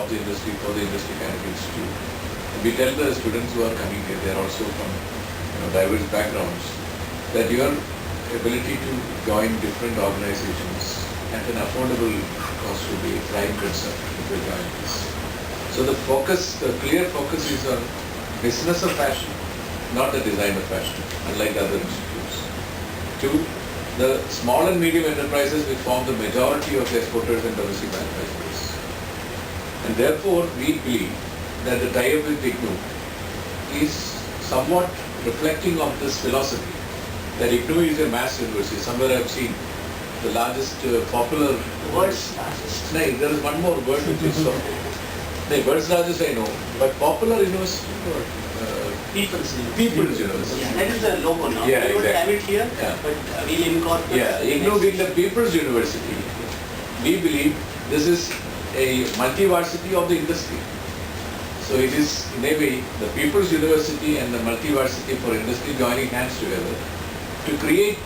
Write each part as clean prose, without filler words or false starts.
of the industry for the Industry Kind of Institute. And we tell the students who are coming here, they are also from diverse backgrounds, that your ability to join different organizations at an affordable cost should be a prime concern if you join this. So the clear focus is on business of fashion, not the design of fashion, unlike the other institutes. Two, the small and medium enterprises which form the majority of the exporters and domestic manufacturers. And therefore, we believe that the tie-up with IGNOU is somewhat reflecting of this philosophy that IGNOU is a mass university. Somewhere I have seen the largest popular... World's largest. No, there is one more word which is... No, world's largest I know, but popular university or... People's University. People's University. Yeah, that is the logo now. Yeah, we don't exactly. have it here, Yeah. but we'll incorporate. Yeah, IGNOU being the People's University, we believe this is a multi-varsity of the industry. So it is in a way the People's University and the multi-varsity for industry joining hands together to create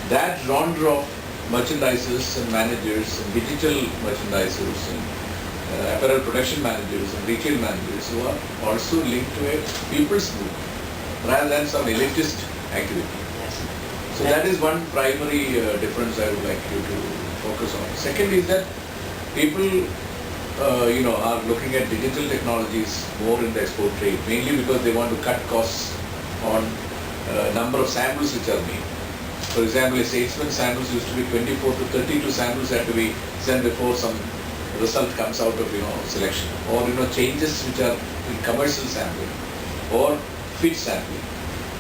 that genre of merchandisers and managers and digital merchandisers and apparel production managers and retail managers who are also linked to a people's movement rather than some elitist activity. Yes. So that is one primary difference I would like you to focus on. Second is that people are looking at digital technologies more in the export trade, mainly because they want to cut costs on number of samples which are made. For example, a salesman samples used to be 24 to 32 samples that to be sent before some result comes out of selection, or changes which are in commercial sampling or fit sampling.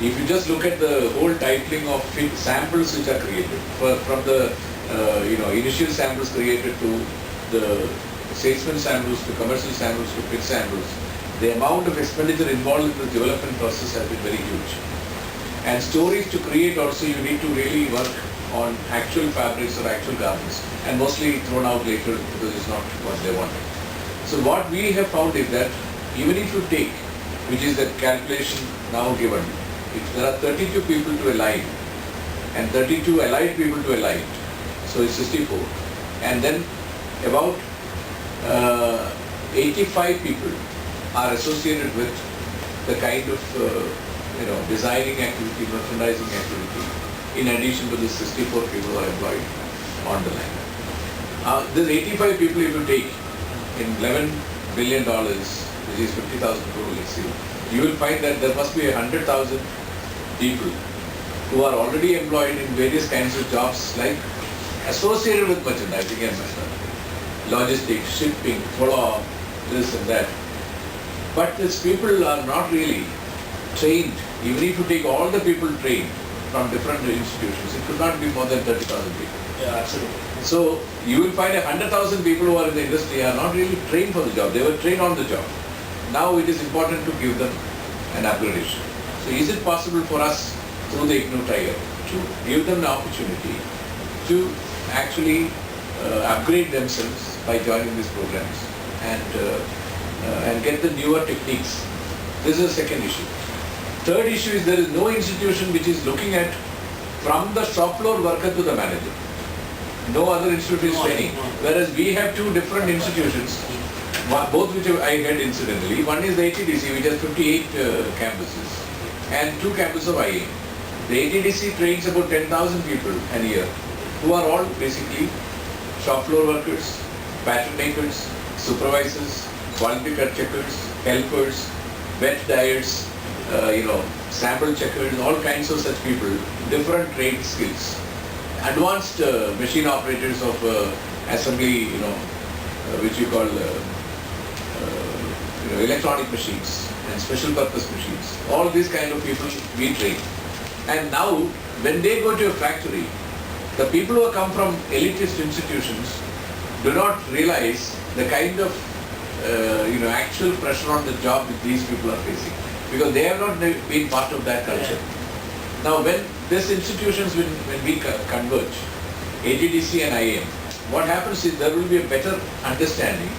If you just look at the whole titling of fit samples which are created, from the initial samples created to the salesman samples to commercial samples to fit samples, the amount of expenditure involved in the development process has been very huge. And stories to create also, you need to really work on actual fabrics or actual garments, and mostly thrown out later because it's not what they wanted. So what we have found is that even if you take, which is the calculation now given, if there are 32 people to a line and 32 allied people to a line, so it's 64, and then about 85 people are associated with the kind of designing activity, merchandising activity, in addition to the 64 people who are employed on the line. This 85 people, if you take in $11 billion, which is 50,000 crore, let's say, you will find that there must be 100,000 people who are already employed in various kinds of jobs like associated with merchandising and logistics, shipping, follow-up, this and that. But these people are not really trained. Even if you take all the people trained from different institutions, it could not be more than 30,000 people. Yeah, absolutely. So you will find 100,000 people who are in the industry are not really trained for the job. They were trained on the job. Now it is important to give them an upgradation. So is it possible for us through the IGNOU tie-up to give them the opportunity to actually upgrade themselves by joining these programs and get the newer techniques? This is the second issue. Third issue is there is no institution which is looking at from the shop floor worker to the manager. No other institute is training. Whereas we have two different institutions, both which I had incidentally. One is the ATDC, which has 58 campuses, and two campuses of IAM. The ATDC trains about 10,000 people a year, who are all basically shop floor workers, pattern makers, supervisors, quality cut checkers, helpers, wet dyers, sample checkers, all kinds of such people, different trade skills. Advanced machine operators of assembly, which you call electronic machines and special purpose machines. All these kind of people we train. And now, when they go to a factory, the people who come from elitist institutions do not realize the kind of actual pressure on the job that these people are facing, because they have not been part of that culture. Now, when these institutions, when we converge, ATDC and IAM, what happens is there will be a better understanding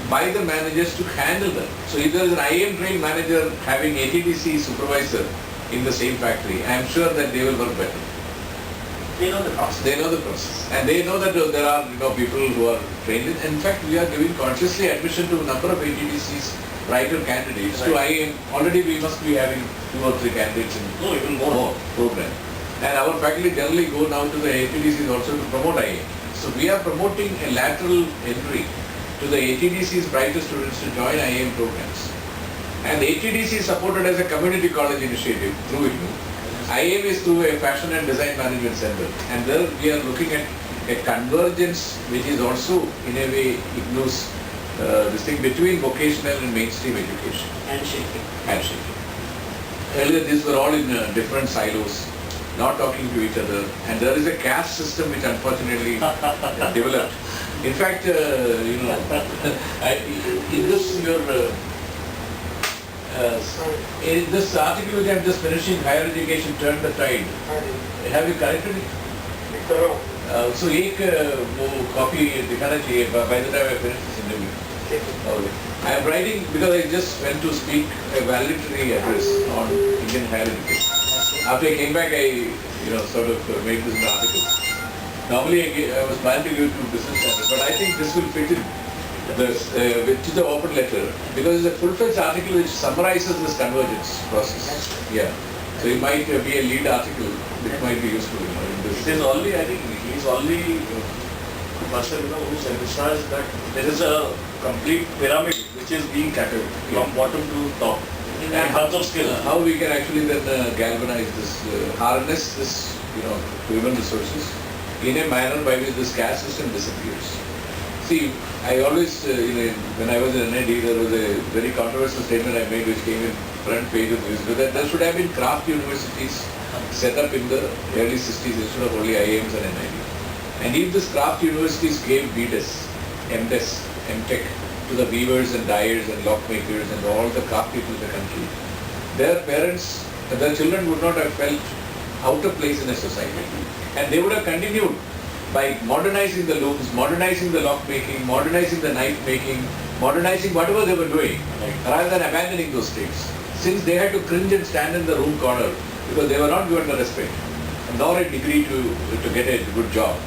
by the managers to handle them. So if there is an IAM trained manager having ATDC supervisor in the same factory, I am sure that they will work better. They know the process. They know the process, and they know that there are people who are trained. In fact, we are giving consciously admission to a number of ATDCs, writer candidates to IIM. Already we must be having 2 or 3 candidates in No, even more. program. And our faculty generally go now to the ATDCs also to promote IIM. So we are promoting a lateral entry to the ATDC's brighter students to join IIM programs. And ATDC is supported as a community college initiative through IGNOU. IIM is through a fashion and design management center. And there we are looking at a convergence which is also in a way IGNOU's this thing between vocational and mainstream education. Handshaking. Earlier these were all in different silos, not talking to each other, and there is a caste system which unfortunately developed. In fact, in this in this article which I am just finishing, higher education turned the tide. Have you corrected it? So एक वो copy दिखाना चाहिए by the time I finish this interview. Okay. I am writing because I just went to speak a valedictory address on Indian higher education. After I came back, I sort of made this an article. Normally I was planning to give it to business standard, but I think this will fit in to the open letter because it's a full-fledged article which summarizes this convergence process. Yeah. So it might be a lead article which might be useful in this. It is only, I think, he is only the person who's emphasized that there is a complete pyramid which is being catered from bottom to top in terms of skill. How we can actually then galvanize this, harness this, human resources in a manner by which this caste system disappears. See, I always, when I was in NID, there was a very controversial statement I made which came in front page of newspaper that there should have been craft universities set up in the early 60s instead of only IIMs and NID. And if these craft universities gave BDes, MDes, MTech to the weavers and dyers and lockmakers and all the craft people in the country, their parents, their children would not have felt out of place in a society. And they would have continued by modernizing the looms, modernizing the lock making, modernizing the knife making, modernizing whatever they were doing, rather than abandoning those trades. Since they had to cringe and stand in the room corner because they were not given the respect, nor a degree to get a good job.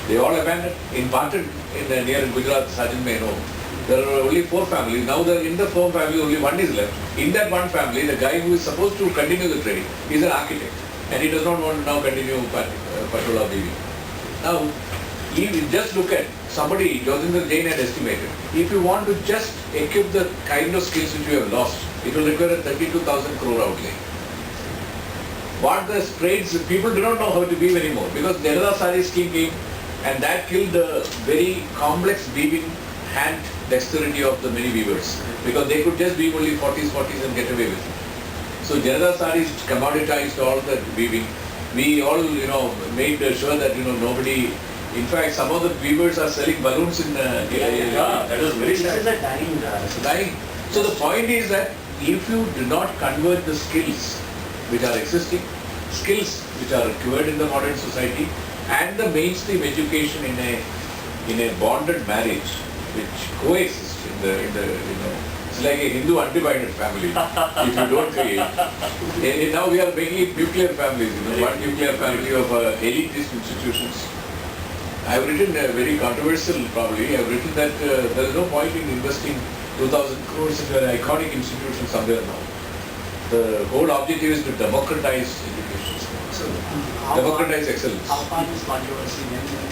They all abandoned, imparted near Gujarat, Sajan may know. There are only 4 families. Now in the 4 families, only 1 is left. In that 1 family, the guy who is supposed to continue the trade is an architect. And he does not want to now continue Patola weaving. Now, just look at somebody, Josindra Jain had estimated, if you want to just equip the kind of skills which you have lost, it will require a 32,000 crore outlay. What the trades, people do not know how to weave anymore because Nerada Sari scheme came and that killed the very complex weaving hand dexterity of the many weavers because they could just weave only 40s and get away with it. So Janata Saris commoditized all the weaving. We all, made sure that, nobody, in fact, some of the weavers are selling balloons in that is very This is a dying. So the point is that if you do not convert the skills which are existing, skills which are required in the modern society, and the mainstream education in a bonded marriage which coexist in the it's like a Hindu undivided family if you don't create. And now we are making it nuclear families, one nuclear family of elitist institutions. I have written very controversial probably, I have written that there is no point in investing 2,000 crores into an iconic institution somewhere now. The whole objective is to democratize education. So, Democratize excellence. How far is controversy then?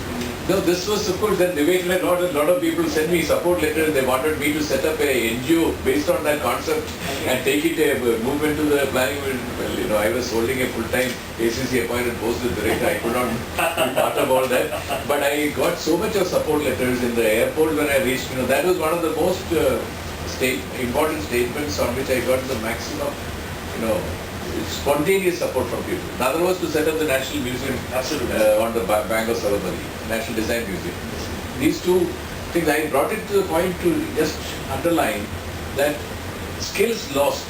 No, this was of course then debated a lot of people sent me support letters. They wanted me to set up a NGO based on that concept and take it a movement to the planning. Well, I was holding a full-time ACC appointed post as director. I could not be part of all that. But I got so much of support letters in the airport when I reached. That was one of the most important statements on which I got the maximum, spontaneous support from people. Another was to set up the National Museum on the bank of Sarabari, National Design Museum. These 2 things, I brought it to the point to just underline that skills lost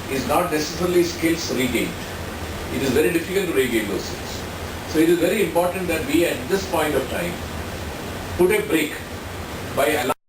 is not necessarily skills regained. It is very difficult to regain those skills. So it is very important that we at this point of time put a break by allowing